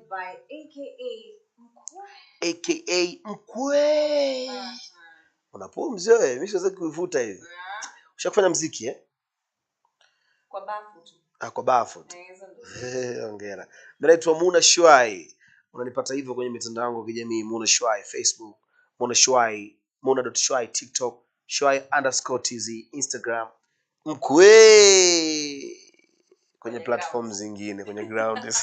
followed by aka Mkwe. aka Mkwe. Unapumzi wewe, mimi siwezi kuivuta hivi. Ushakufanya muziki Kwa bafu tu. Kwa bafu tu. Hongera. Mimi naitwa Muna Shwai. Unanipata hivyo kwenye mitandao yangu ya kijamii, Muna Shwai Facebook, Muna Shwai, Muna.Shwai TikTok, Shwai_TZ Instagram. Mkwe kwenye platform zingine, kwenye ground.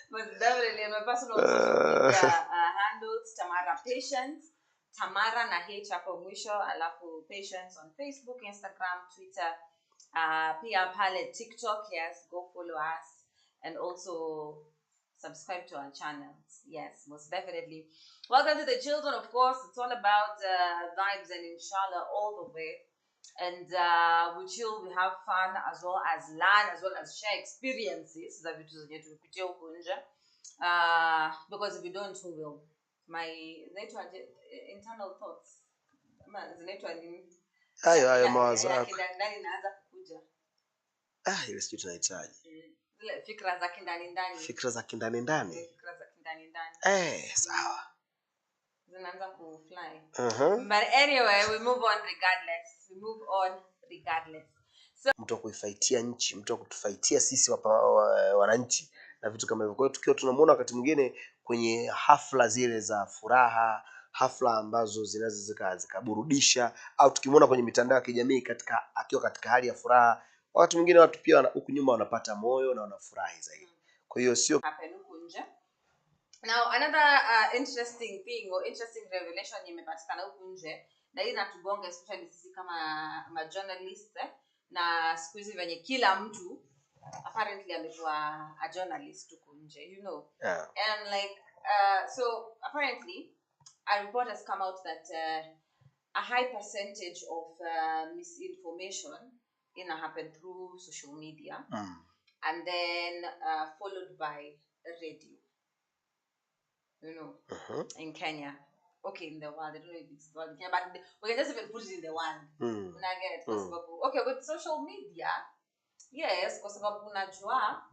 But definitely my personal social media handles Tamara Patience, Tamara na H hapo mwisho, alafu Patience on Facebook, Instagram, Twitter, pia pale TikTok. Yes, go follow us and also subscribe to our channels. Yes, most definitely. Welcome to the children. Of course, it's all about vibes and inshallah all the way. And we chill, we have fun, as well as learn, as well as share experiences za vitu zenye tumepitia huko nje. Because if we don't, who will? My internal thoughts zinaitwa nini? Hayo mawazo yako ndani inaanza kukuja. Ile sio tunahitaji. Zile fikra za kindani ndani. Fikra za kindani ndani. Sawa. Zinaanza kufly. But anyway, we move on regardless. So mtu kuifaitia nchi, mtu kutufaitia sisi wananchi na vitu kama hivyo. Kwa hiyo tukiwa tunamuona wakati mwingine kwenye hafla zile za furaha, hafla ambazo zinaweza zikaburudisha, au tukimuona kwenye mitandao ya kijamii akiwa katika hali ya furaha, wakati mwingine watu pia huku nyuma wanapata moyo na wanafurahi zaidi. Kwa hiyo sio happen huko nje. Now another interesting thing or interesting revelation imepatikana huko nje, na hii inatugonga especially sisi kama journalists na siku hizi venye kila mtu apparently amekuwa a journalist huko nje, you know. Yeah. And like so apparently a report has come out that a high percentage of misinformation happen through social media, and then followed by radio, you know. In Kenya, okay, in the world, I don't know if it's the world in Kenya, but we can just even put it in the world. Okay, with social media, yes, kwa sababu unajua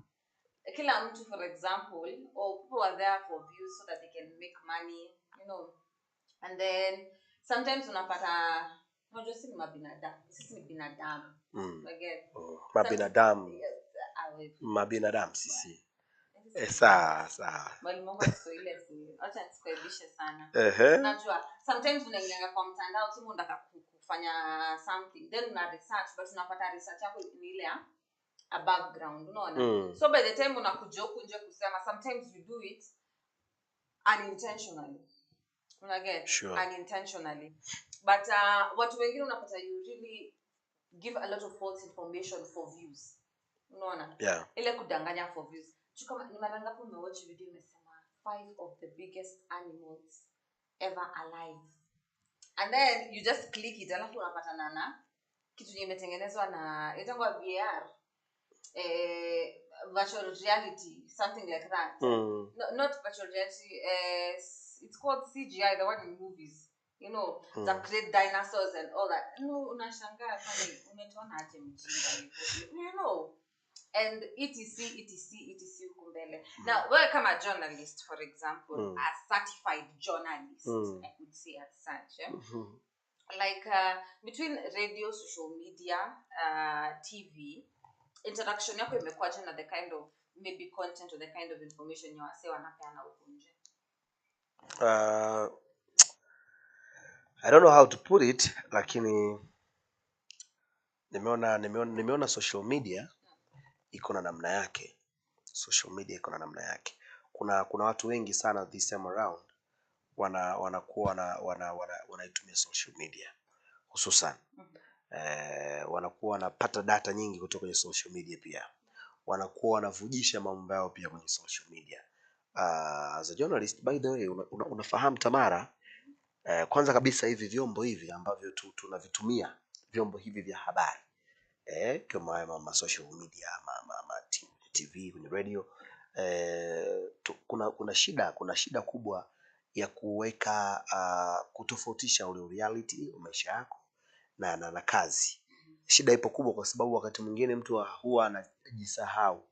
kila mtu, for example, or people are there for views so that they can make money, you know. And then sometimes unapata unajua sisi ni binadamu. Again, mabinadamu sisi. Sawa. Mwalimu wangu Kiswahili acha nisikuaibishe sana. Unajua sometimes unaingia kwa mtandao tu unataka kufanya something, then una research, but unapata research yako ni ile a background, unaona. So by the time unakuja huku nje kusema, sometimes you do it unintentionally. Unintentionally. But watu wengine unapata you really give a lot of false information for views. Unaona? Yeah. Ile kudanganya for views. Kama ni mara ngapi umewatch video imesema 5 of the biggest animals ever alive, and then you just click it, alafu unapata na kitu imetengenezwa na itangwa VR, virtual reality, something like that. Not virtual reality, it's called CGI, the one in movies, you know, that create dinosaurs and all that. Unashangaa kama umetona aje mjinga, you know. And etc kumbele. Now, wewe kama journalist, for example, a certified journalist, I could say as such, like between radio, social media, TV, interaction yako imekuaje na the kind of maybe content or the kind of information you wase wanapeana huko nje? I don't know how to put it, lakini nimeona social media iko na namna yake. Social media iko na namna yake. Kuna watu wengi sana this time around wanakuwa wanaitumia social media hususan. Wanakuwa wanapata data nyingi kutoka kwenye social media pia. Wanakuwa wanavujisha mambo yao pia kwenye social media. As a journalist, by the way, unafahamu Tamara, kwanza kabisa hivi vyombo hivi ambavyo tunavitumia, vyombo hivi vya habari, kama social media, TV, kwenye radio, kuna shida kubwa ya kuweka kutofautisha ule reality maisha yako na kazi. Shida ipo kubwa kwa sababu wakati mwingine mtu huwa anajisahau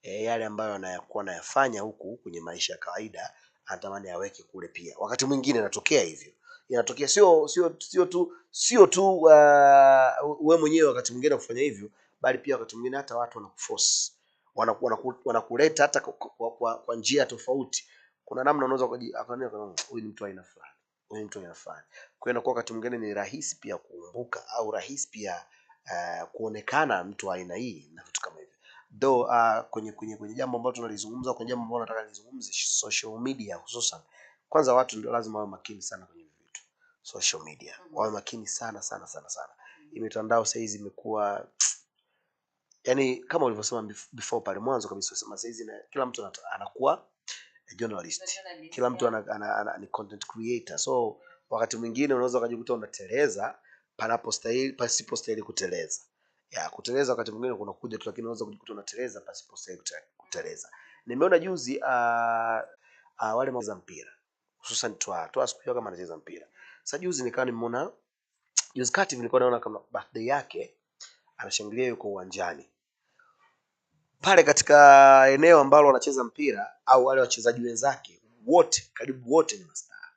yale ambayo anayakuwa anayafanya huku kwenye maisha ya kawaida anatamani aweke kule pia. Wakati mwingine inatokea hivyo, inatokea sio tu wewe mwenyewe wakati mwingine kufanya hivyo, bali pia wakati mwingine hata watu wanakuforce, wanakuleta hata kwa njia tofauti. Kuna namna unaweza akaona huyu ni mtu aina fulani, huyu ni mtu aina fulani. Kwa hiyo inakuwa wakati mwingine ni rahisi pia kukumbuka au rahisi pia kuonekana mtu aina hii na vitu kama hivyo. Though kwenye jambo ambalo tunalizungumza, kwenye jambo ambalo nataka nizungumze, social media hususan, kwanza watu ndio lazima wawe makini sana kwenye vitu social media, wawe makini sana sana sana sana. Mitandao sasa hizi imekuwa yani kama ulivyosema before pale mwanzo kabisa, usema sasa hizi kila mtu anakuwa journalist, kila mtu ni content creator. So wakati mwingine unaweza ukajikuta unateleza pasipostahili kuteleza. Kuteleza wakati mwingine kuna kuja tu, lakini unaweza kujikuta unateleza pasipostahili kuteleza. Nimeona juzi wale mchezaji mpira hususan toa siku kama anacheza mpira. Sasa juzi nikawa nimeona, juzi kati nilikuwa naona kama birthday yake anashangilia yuko uwanjani pale katika eneo ambalo wanacheza mpira, au wale wachezaji wenzake wote, karibu wote ni mastaa,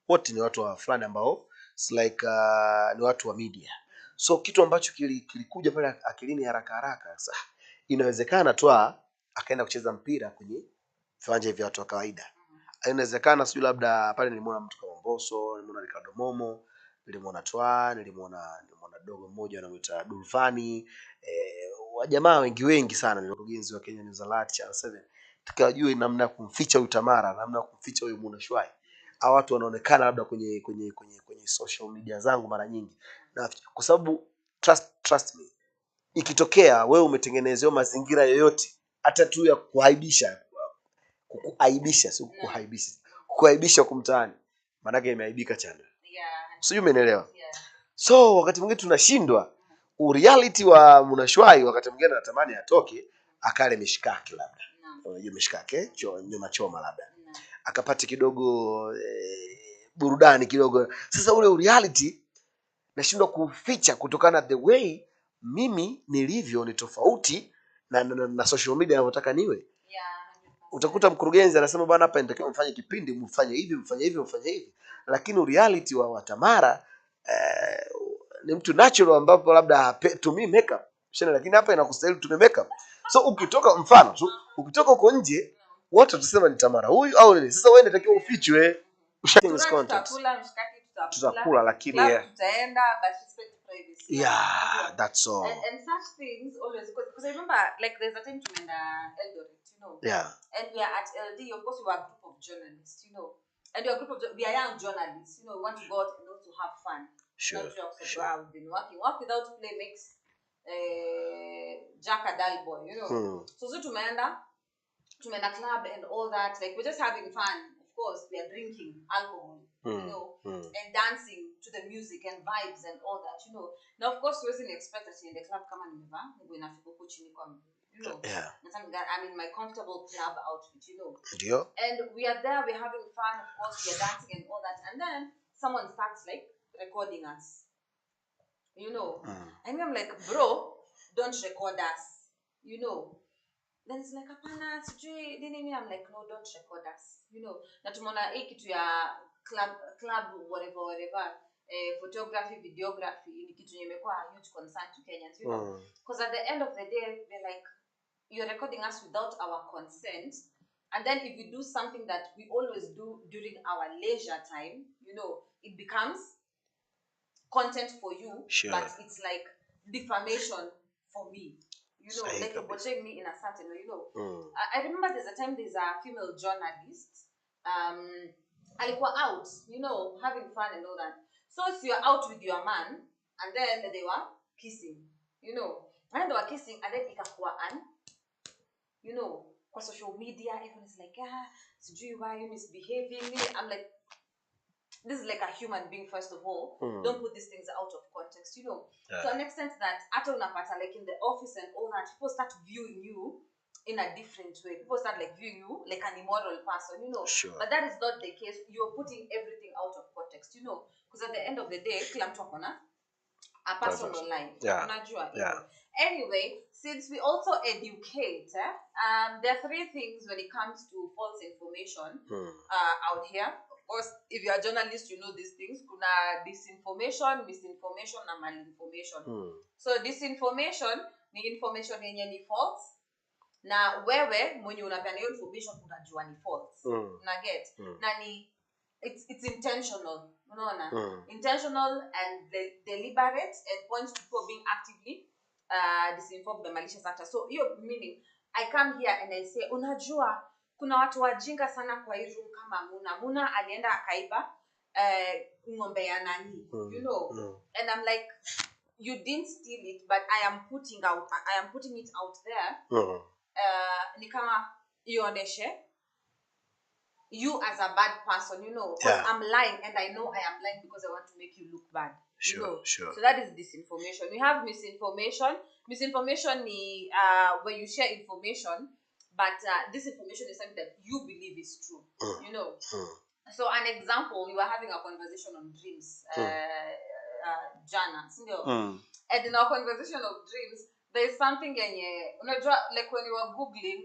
wote ni watu wa fulani ambao like ni watu wa media. So kitu ambacho kilikuja pale akilini haraka sasa, inawezekana tu akaenda kucheza mpira kwenye viwanja vya watu wa kawaida. Inawezekana sio, labda pale nilimwona mtu kama Mbosso, nilimwona Ricardo Momo, nilimwona dogo mmoja anamuita Dulfani, wajamaa wengi sana, ni wakurugenzi wa Kenya News Alert Channel 7. Tukajua namna ya kumficha huyu Tamara, namna ya kumficha huyu Muna Shwai. Hao watu wanaonekana labda kwenye social media zangu mara nyingi, na kwa sababu trust me, ikitokea wewe umetengenezewa mazingira yoyote hata tu ya kuaibisha, kuaibisha kumtaani, maana yake imeaibika channel. Sio, umeelewa? So wakati mwingine tunashindwa reality wa Munashwai, wakati mwingine anatamani atoke akale mishikaki, labda unajua mishikaki nyama choma, labda akapata kidogo burudani kidogo. Sasa ule reality nashindwa kuficha kutokana the way mimi nilivyo ni tofauti na social media inavyotaka niwe. Utakuta mkurugenzi anasema bwana, hapa inatakiwa mfanye kipindi, mfanye hivi, lakini reality wa Tamara ni mtu natural, ambapo labda tumii makeup shana, lakini hapa inakustahili tumie makeup. So ukitoka huko nje wote tutasema ni Tamara huyu au nini. Sasa wewe unatakiwa ufichwe, tutakula lakini tutaenda, but respect privacy. Yeah, that's all. And such things always, because I remember like there's a time tumeenda Eldoret, Yeah. And we are at LD, of course we are a group of journalists, And we are a group of we are young journalists, we want to go out and also have fun. Sure. We've been work without play makes Jack a dull boy, So tumeenda club and all that, like we're just having fun. Of course, we are drinking alcohol, and dancing to the music and vibes and all that, Now, of course, we wasn't expect that in the club kama nimevaa nguo inafika huko chini kwa Yeah. I'm in my comfortable club outfit, Ndio. And we are there, we're having fun, of course, we are dancing and all that, and then someone starts like recording us, And I'm like, bro, don't record us, Then it's like, hapana, sijui nini. I'm like, no, don't record us, Na tumeona hii kitu ya club whatever, photography, videography ni kitu imekuwa a huge concern to Kenyans, because at the end of the day we're like, you're recording us without our consent, and then if we do something that we always do during our leisure time, it becomes content for you. Sure. But it's like defamation for me, like you're portraying me in a certain way, I remember there's a time there's a female journalist, alikuwa out, having fun and all that. So you're out with your man, and then they were kissing, and they were kissing, and then ikakuwa kwa social media, everyone is like, sijui why you misbehaving. I'm like, this is like a human being, first of all. Don't put these things out of context, Yeah. To an extent that ata unapata like in the office and all that, people start viewing you in a different way. People start like viewing you like an immoral person, Sure. But that is not the case. You're putting everything out of context, because at the end of the day, kila mtu akona a personal life. Yeah. Unajua, Yeah. Anyway, since we also educate, there are three things when it comes to false information out here. Of course, if you are a journalist, you know these things. Kuna disinformation, misinformation, and malinformation. So disinformation ni information yenye ni false, na wewe mwenye unapeana hiyo information unajua ni false. Na get na ni it's intentional, unaona, intentional and deliberate, and points to people being actively disinformed by malicious actors. So hiyo meaning I come here and I say, unajua kuna watu wajinga sana kwa hii room kama Muna alienda akaiba ng'ombe ya nani, you know, and I'm like, you didn't steal it, but I am putting it out there. Ni kama ioneshe you as a bad person, you know, because I'm lying, and I know I am lying because I want to make you look bad. You know? Sure. So that is disinformation. We have misinformation. Misinformation is where you share information, but this information is something that you believe is true. You know. So an example, we were having a conversation on dreams, Jana, and in our conversation of dreams, there is something like when you are googling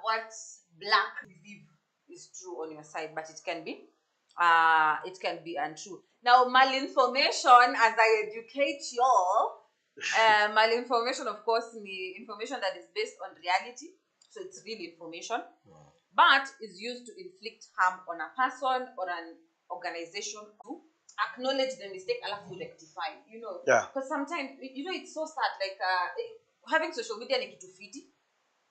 what black believe is true on your side, but it can be untrue. Now, malinformation, as I educate y'all, malinformation, of course, the information that is based on reality, so it's real information, but is used to inflict harm on a person or an organization to acknowledge the mistake and to rectify, you know. Because sometimes, you know, it's so sad, like having social media ni kitu fiti,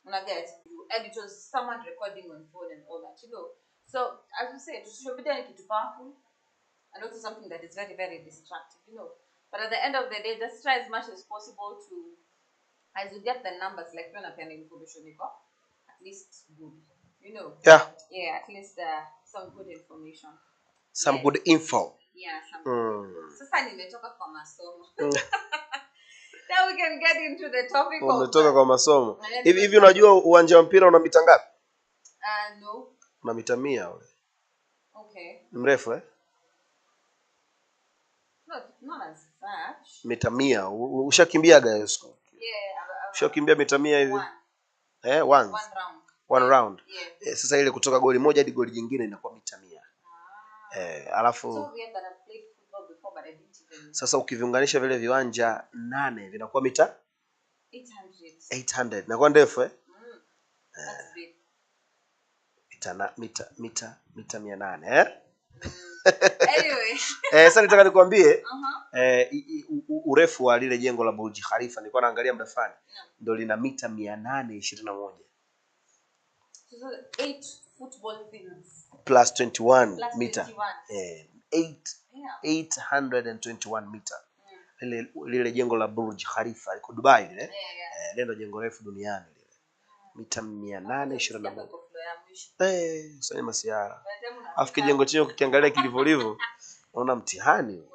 and it was someone recording on phone and all that, you know. So as you said, social media is powerful and also something that is very, very destructive, you know. But at the end of the day, just try as much as possible to, as you get the numbers, like when I information, at least good, you know. Yeah, at least some good information. Some good info. Yeah, some good info. Sasa nimetoka kwa masomo. Now we can get into the topic of umetoka kwa masomo. Hivi unajua uwanja wa mpira una mita ngapi? No. Una mita 100 ule. Okay. Mrefu Not as such. Mita 100. Ushakimbiaga hiyo siku? Yeah, ushakimbia mita 100 hivi? One round. Yeah. Sasa ile kutoka goli moja hadi goli jingine inakuwa mita 100. Alafu so we had that I played football before, but I didn't even. Sasa ukiviunganisha vile viwanja 8 vinakuwa mita 800. Inakuwa ndefu That's big. Mita 800 Anyway. Sasa nitaka nikwambie urefu wa lile jengo la Burj Khalifa nilikuwa naangalia muda fulani ndio lina mita 821. So 8 football fields plus 21 plus meter. 821 meter. Lile jengo la Burj Khalifa liko Dubai lile. Ndio jengo refu duniani lile. Mita 821. Sasa masiara. Afike jengo chenye ukiangalia kilivyo unaona mtihani.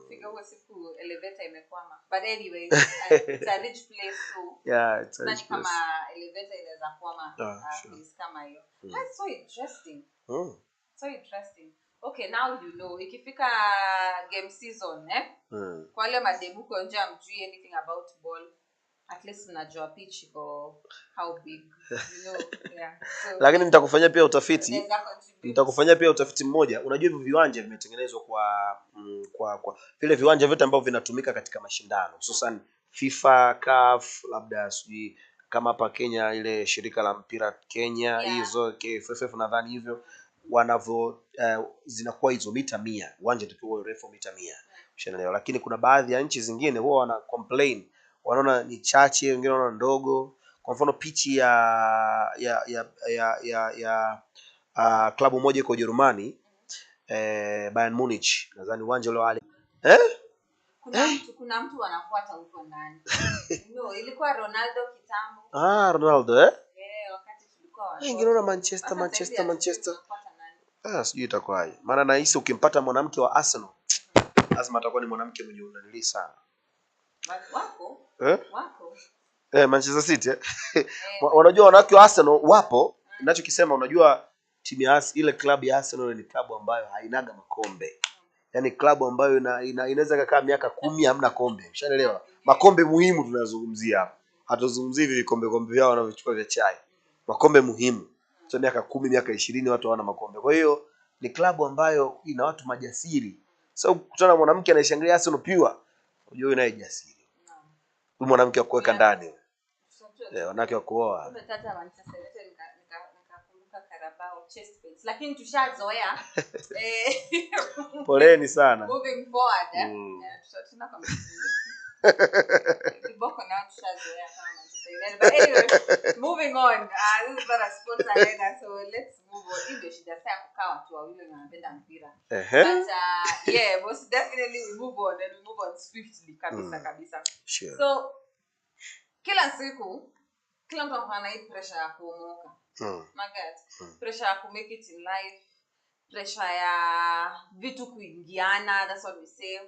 Fika huko siku elevator imekwama. But anyway, it's a rich place too. Yeah, it's a rich place. Kama elevator inaweza kwama place kama hiyo. That's so interesting. So interesting. Okay, now you know. Ikifika game season, kwa wale mademu kwa nje amjui anything about ball, at least mnajua pitch iko how big, you know. Yeah. So, lakini nitakufanyia pia utafiti mmoja. Unajua hivi viwanja vimetengenezwa kwa vile viwanja vyote ambavyo vinatumika katika mashindano, hususan FIFA, CAF, labda sijui kama hapa Kenya ile shirika la mpira Kenya, hizo KFF nadhani hivyo wanavyo zinakuwa hizo mita 100. Uwanja utakuwa urefu mita 100. Ushaelewa? Lakini kuna baadhi ya nchi zingine huwa wana complain, wanaona ni chache, wengine wanaona ndogo. Kwa mfano pitch ya klabu moja iko Ujerumani, Bayern Munich, nadhani uwanja ule wale kuna mtu anafuata huko ndani. No, ilikuwa Ronaldo kitambo. Ronaldo wakati tulikuwa watoto. Ingine Manchester. Sijui itakuwaje. Maana nahisi ukimpata mwanamke wa Arsenal lazima atakuwa ni mwanamke mwenye unanili sana. Wako? Manchester City. Unajua wanawake wa Arsenal wapo. Ninachokisema unajua timu ya ile klabu ya Arsenal ni klabu ambayo hainaga makombe. Yaani klabu ambayo inaweza kukaa miaka 10 hamna kombe. Ushaelewa? Makombe muhimu tunazungumzia hapa. Hatuzungumzii hivi vikombe vyao wanavyochukua vya chai. Makombe muhimu. Sio miaka 10, miaka 20 watu hawana makombe. Kwa hiyo ni klabu ambayo ina watu majasiri. Sasa kukutana na mwanamke anayeshangilia Arsenal pure, unajua yeye naye jasiri. Huyu mwanamke wa kuweka ndani. Wanawake wa kuoa. Umetata Manchester United nikakumbuka Carabao chest pains. Lakini tushazoea. Poleni sana. Moving forward, tuna kama kiboko na tushazoea kama Manchester United. But anyway, moving on. This is not a sports arena, so let's move on. Ndio shida sasa kukaa watu wawili wanapenda mpira. But yeah, most definitely we move on and we move on swiftly kabisa. Sure. So kila siku kila mtu ana hii pressure ya kuomoka. Magat. Pressure ya to make it in life. Pressure ya vitu kuingiana, that's what we say.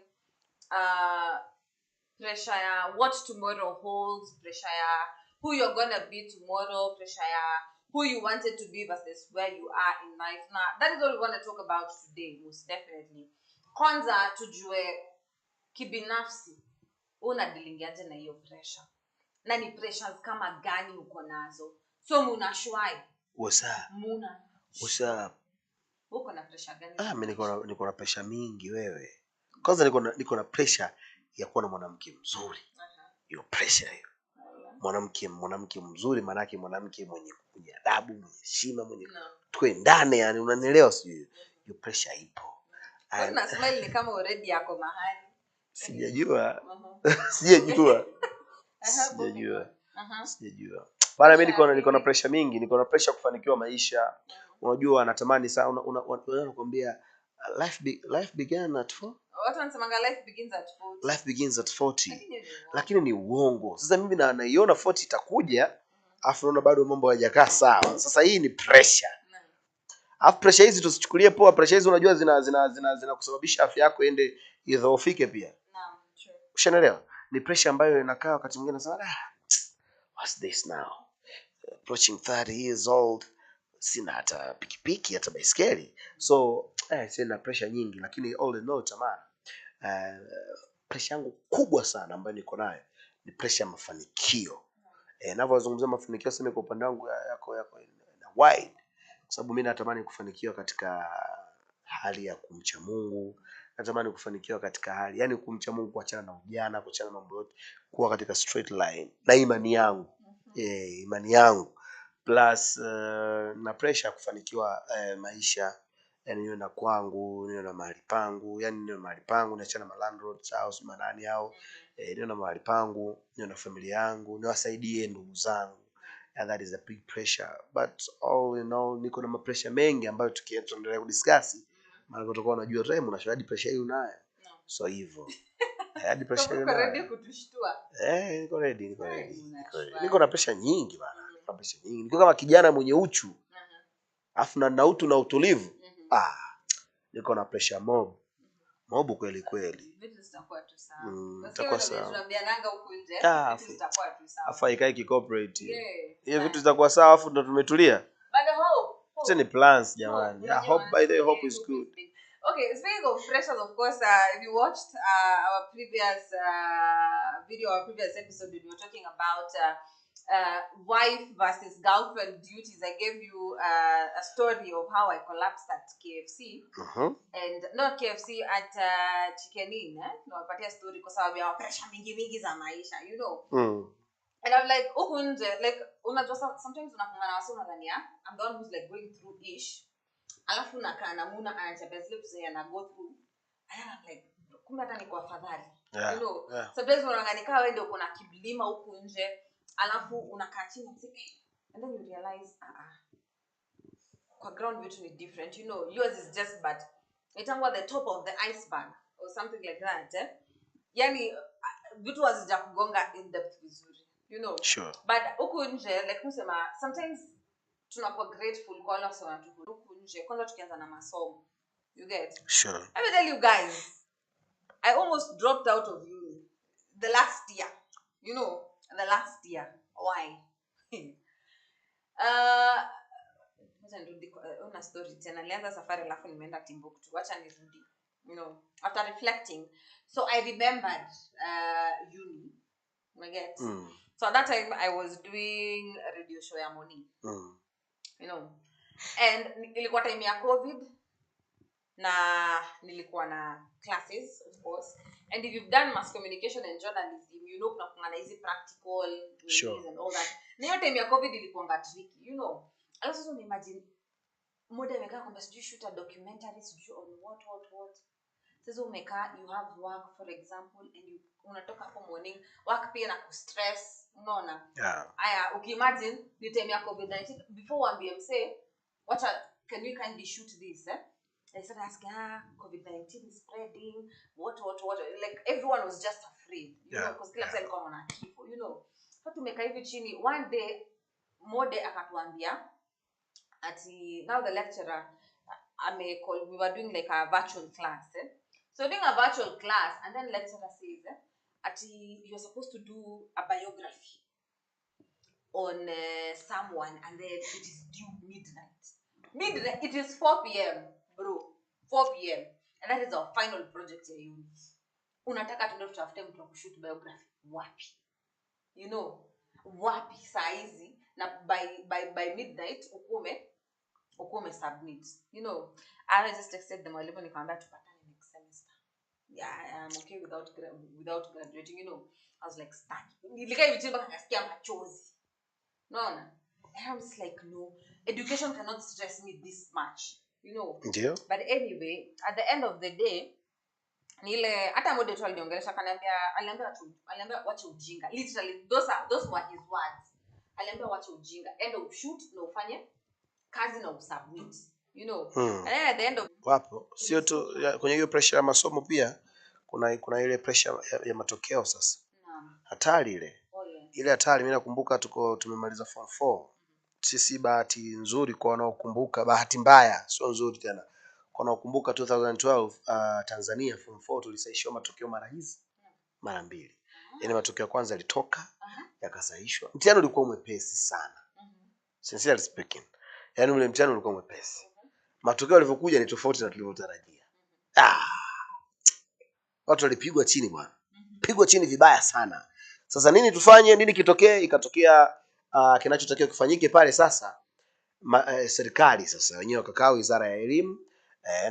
Pressure ya what tomorrow holds, pressure ya who you're gonna be tomorrow, pressure ya who you wanted to be versus where you are in life. Now, that is what we want to talk about today, most definitely. Kwanza tujue kibinafsi unadealingiaje na hiyo pressure. Na ni pressures kama gani uko nazo? So muna shwai. What's up? Uko na pressure gani? Mimi niko na pressure mingi wewe. Kwanza niko na pressure ya kuwa na mwanamke mzuri. Hiyo pressure hiyo. Mwanamke mzuri maana yake mwanamke mwenye adabu, mwenye heshima, mwenye tuendane, yani unanielewa sijui. Hiyo pressure ipo. Una smile ni kama already yako mahali. Sijajua. Sijajua. Bana mimi niko na pressure mingi, niko na pressure kufanikiwa maisha. Unajua natamani sana unakwambia life began at 4. Watu wanasema life begins at 40. Life begins at 40. Lakini ni uongo. Sasa mimi naiona 40 itakuja, afu naona bado mambo hayajakaa sawa. Sasa hii ni pressure. Afu pressure hizi tusichukulie poa, pressure hizi unajua zina kusababisha afya yako ende idhoofike pia. Naam, true. Ushaelewa? Ni pressure ambayo inakaa wakati mwingine nasema what's this now? Approaching 30 years old. Sina hata pikipiki hata baiskeli. So sina pressure nyingi, lakini all in all tamani. Pressure yangu kubwa sana ambayo niko nayo ni pressure ya mafanikio. Ninavyozungumzia mafanikio sema kwa upande wangu yako na wide. Kwa sababu mimi natamani kufanikiwa katika hali ya kumcha Mungu. Natamani kufanikiwa katika hali, yani kumcha Mungu, kuachana na ujana, kuachana na mambo yote, kuwa katika straight line na imani yangu. Imani yangu plus na pressure kufanikiwa maisha, yani niwe na kwangu, niwe na mahali pangu, yani niwe na mahali pangu, niachana na landlords house manani hao, niwe na mahali pangu, niwe na familia yangu, niwasaidie ndugu zangu. And that is a big pressure, but all in all niko na pressure mengi ambayo tukiendelea kudiscuss maana tutakuwa unajua time unashahidi pressure hiyo unayo. So hivyo hadi pressure hiyo ready kutushtua. Niko ready. Niko na pressure nyingi bana. Niko pressure nyingi. Niko kama kijana mwenye uchu. Afu na utu na utulivu. Niko na pressure mob kweli. Vitu zitakuwa tu sawa. Zitakuwa sawa. Tunaambiananga huko nje, vitu zitakuwa tu sawa. Afa ikae ki corporate. Hiyo vitu zitakuwa sawa afu ndo tumetulia. But hope. It's any plans jamani. I hope by the hope is good. Okay, speaking of pressures, of course, if you watched our previous video, our previous episode, we were talking about wife versus girlfriend duties. I gave you a story of how I collapsed at KFC. And not KFC, at Chicken Inn. No, but a story because I have pressure mingi za maisha, you know. And I'm like, like, sometimes unakungana wasi unadhania, I'm the one who's like going through ish. Alafu nakaa na Muna anachapia zile pesa na go through. And I'm like, kumbe hata niko afadhali. You know, sometimes unaangalia wewe ndio kuna kibilima huku nje, alafu unakaa chini and then you realize kwa ground vitu ni different. You know, yours is just but itangwa the top of the iceberg or something like that. Yani vitu hazija kugonga in depth vizuri. You know. Sure. But huku nje like kusema sometimes tunakuwa grateful kwa wale wasema huku nje kwanza tukianza na masomo. You get? Sure. Let me tell you guys, I almost dropped out of uni the last year. You know, the last year. Why? Una story tena. Nilianza safari alafu nimeenda Timbuktu. Acha nirudi. after reflecting, so I remembered uni. I get. So at that time I was doing a radio show ya morning. And ilikuwa time ya COVID na nilikuwa na classes, of course. And if you've done mass communication and journalism, kuna na hizi practical sure. And all that. Na hiyo time ya COVID ilikuwa tricky, Also imagine mode amekaa kwamba sijui shoot a documentary, sijui on what. Sasa umekaa, you have work for example, and you unatoka hapo morning, work pia na kustress, unaona? Aya, ukimagine ni time ya COVID-19, before waambie mse, can we kindly shoot this, I started asking, COVID-19 is spreading, what, like everyone was just afraid, because kila mse alikuwa anaona kifo, So tumekaa hivi chini, one day, mode akatuambia, now the lecturer, we were doing like a virtual class, So doing a virtual class, and then lecturer says, you're supposed to do a biography on someone, and then it is due midnight. It is 4 p.m, bro. 4 p.m. And that is our final project here, unataka tuende tutafute mtu wa kushoot biography wapi? Wapi saa hizi na by midnight ukume submit. I just texted them mwalimu nikamwambia tupatane next semester. Yeah, I'm okay without graduating, I was like stuck. Nilikaa hivi chini mpaka nikasikia machozi. Unaona? And I was like, no, education cannot stress me this much, Ndio. But anyway, at the end of the day, nile hata mode tu aliongelesha aliambia wacha ujinga. Literally those were his words. Aliambia wacha ujinga. End of shoot na ufanye kazi na usubmit. And then at the end of wapo sio tu kwenye hiyo pressure ya masomo, pia kuna ile pressure ya matokeo sasa. Hatari ile. Ile hatari, mimi nakumbuka tumemaliza form 4. Sisi bahati nzuri kwa wanaokumbuka, bahati mbaya sio nzuri tena. Kwa wanaokumbuka 2012 Tanzania form 4 tulisaishwa matokeo mara 2. Yaani matokeo ya kwanza yalitoka, yakasaishwa. Mtihani ulikuwa mwepesi sana. Sincerely speaking. Yaani ule mtihani ulikuwa mwepesi. Matokeo yalivyokuja ni tofauti na tulivyotarajia. Watu walipigwa chini bwana. Pigwa chini vibaya sana. Sasa nini tufanye? Nini kitokee? Ikatokea kinachotakiwa kufanyike pale sasa. Serikali sasa wenyewe wakakaa Wizara ya Elimu.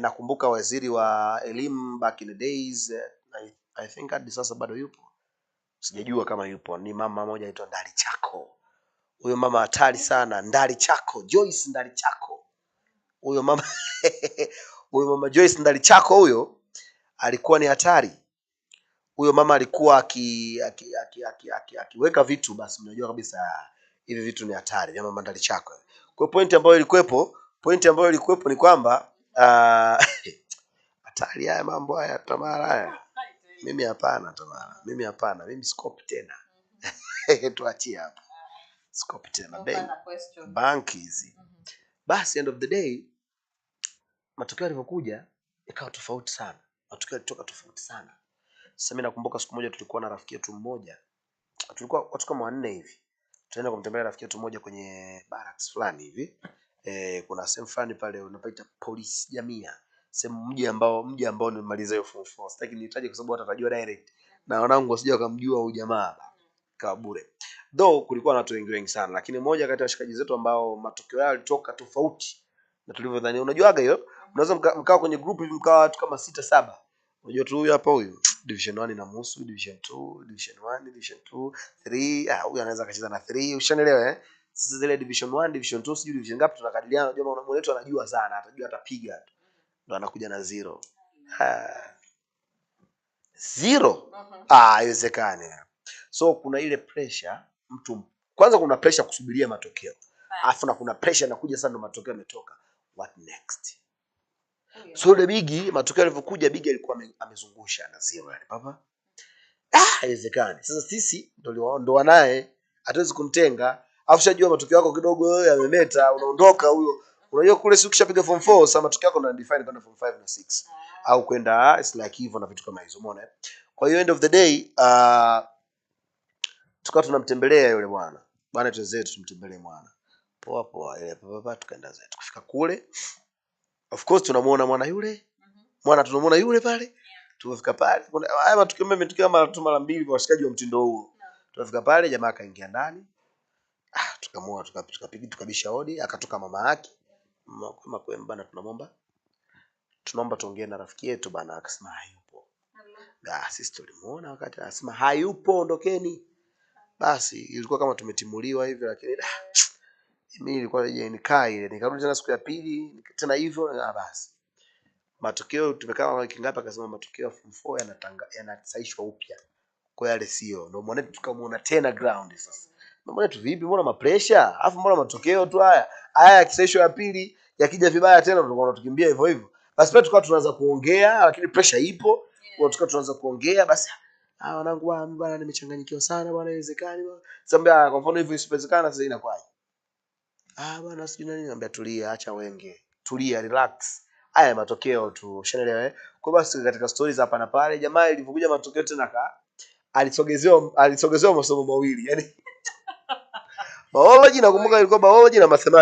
Nakumbuka waziri wa elimu back in the days, I think hadi sasa bado yupo. Sijajua kama yupo. Ni mama moja anaitwa Ndalichako. Huyo mama hatari sana, Ndalichako, Joyce Ndalichako. Huyo mama Joyce Ndalichako huyo alikuwa ni hatari. Huyo mama alikuwa akiweka vitu, basi mnajua kabisa hivi vitu ni hatari. Ya mama Ndalichako. Kwa point ambayo ilikuwepo ni kwamba hatari haya mambo haya Tamara haya. Mimi hapana Tamara. Mimi scope tena. Tuachie hapo. Scope tena. Banki hizi. Basi end of the day matokeo yalivyokuja ikawa tofauti sana. Matokeo yalitoka tofauti sana. Sasa mimi nakumbuka siku moja tulikuwa na rafiki yetu mmoja. Tulikuwa watu kama 4 hivi. Tunaenda kumtembelea rafiki yetu mmoja kwenye barracks fulani hivi. Kuna sehemu fulani pale unapaita Police Jamia. Sehemu mji ambao nimemaliza hiyo form 4. Sitaki nitaje kwa sababu watajua direct. Na wanangu wasije wakamjua huyu jamaa. Kawa bure. Though kulikuwa na watu wengi sana, lakini mmoja kati ya washikaji zetu ambao matokeo yao yalitoka tofauti na tulivyodhani. Unajuaga hiyo? Unaweza mkao kwenye group hivi mkao watu kama 6-7. Unajua tu huyu hapa huyu division 1 inamhusu, division 2, division 1, division 2, 3. Huyu anaweza akacheza na 3, ushanielewa Sasa zile division 1, division 2, sijui division ngapi tunakadiliana. Unajua mwana wetu anajua sana, atajua atapiga tu. Ndio anakuja na 0. 0? Haiwezekani. So kuna ile pressure mtu kwanza, kuna pressure kusubiria matokeo. Alafu na kuna pressure inakuja sana, matokeo yametoka. What next? So ile bigi matokeo yalivyokuja, bigi alikuwa amezungusha na 0 yani baba. Haiwezekani. Sasa sisi ndio wanaye, hatuwezi kumtenga. Alafu shajua matokeo yako kidogo yamemeta, unaondoka huyo. Unajua kule si ukishapiga form 4 sasa matokeo yako na define kwenda form 5 na 6 au kwenda it's like hivyo na vitu kama hizo, umeona Kwa hiyo end of the day tukawa tunamtembelea yule bwana tuzetu, tumtembelee mwana poa ile papa tukaenda zetu. Kufika kule of course tunamuona mwana yule Mwana tunamuona yule pale. Tumefika pale. Haya matukio mara mbili kwa washikaji wa mtindo huo. Tumefika pale, jamaa akaingia ndani. Tukamua tukabisha hodi, akatoka mama yake. Kama kwema bana, tunaomba tuongee na rafiki yetu bana. Akasema hayupo. Sisi tulimuona wakati anasema hayupo, ondokeni. Basi ilikuwa kama tumetimuliwa hivi, lakini mimi nilikuwa nikaa ile, nikarudi tena siku ya pili tena hivyo. Basi matokeo tumekaa wiki ngapi, akasema matokeo ya form 4 yanasaishwa upya. Kwa yale sio ndio mwanetu, tukamuona tena ground. Sasa mbona tu vipi, mbona mapressure, afu mbona matokeo tu haya ya kisesho ya pili yakija vibaya tena tunakuwa tukimbia hivyo hivyo. Basi pia tukawa tunaanza kuongea, lakini pressure ipo. Tukawa tunaanza kuongea, basi wanangu bwana, nimechanganyikiwa sana bwana, haiwezekani bwana. Sasa kwa mfano hivyo isiwezekana, sasa inakwaje? Bwana sijui nani, niambia tulia, acha wenge, tulia, relax, haya matokeo tu, ushaelewa. Kwa basi katika stories hapa na pale, jamaa ilivyokuja matokeo tena alisogezewa masomo mawili, yani biology, nakumbuka ilikuwa biology na mathematics.